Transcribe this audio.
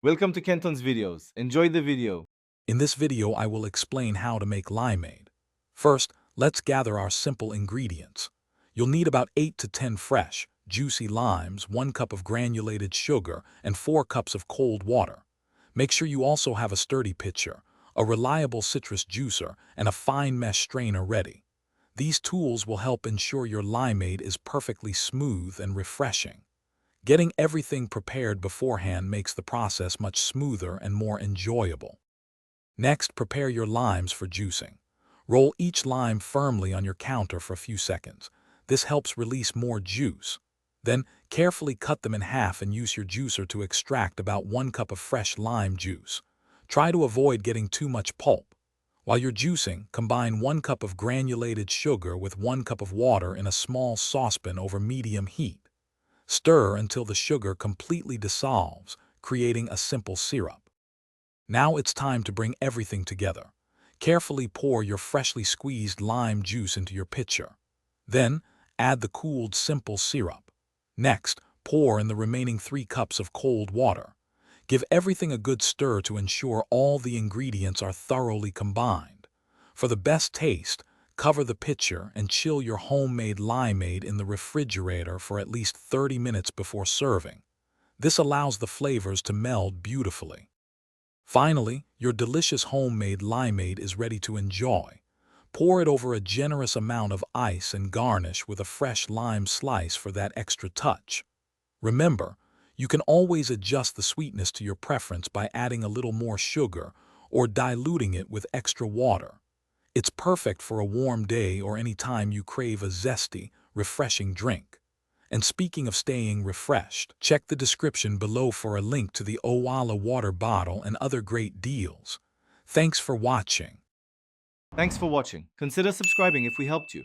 Welcome to Kenton's videos. Enjoy the video. In this video, I will explain how to make limeade. First, let's gather our simple ingredients. You'll need about 8 to 10 fresh, juicy limes, 1 cup of granulated sugar, and 4 cups of cold water. Make sure you also have a sturdy pitcher, a reliable citrus juicer, and a fine mesh strainer ready. These tools will help ensure your limeade is perfectly smooth and refreshing. Getting everything prepared beforehand makes the process much smoother and more enjoyable. Next, prepare your limes for juicing. Roll each lime firmly on your counter for a few seconds. This helps release more juice. Then, carefully cut them in half and use your juicer to extract about 1 cup of fresh lime juice. Try to avoid getting too much pulp. While you're juicing, combine 1 cup of granulated sugar with 1 cup of water in a small saucepan over medium heat. Stir until the sugar completely dissolves, creating a simple syrup. Now it's time to bring everything together. Carefully pour your freshly squeezed lime juice into your pitcher. Then, add the cooled simple syrup. Next, pour in the remaining 3 cups of cold water. Give everything a good stir to ensure all the ingredients are thoroughly combined. For the best taste, cover the pitcher and chill your homemade limeade in the refrigerator for at least 30 minutes before serving. This allows the flavors to meld beautifully. Finally, your delicious homemade limeade is ready to enjoy. Pour it over a generous amount of ice and garnish with a fresh lime slice for that extra touch. Remember, you can always adjust the sweetness to your preference by adding a little more sugar or diluting it with extra water. It's perfect for a warm day or any time you crave a zesty, refreshing drink. And speaking of staying refreshed, check the description below for a link to the Owala water bottle and other great deals. Thanks for watching. Thanks for watching. Consider subscribing if we helped you.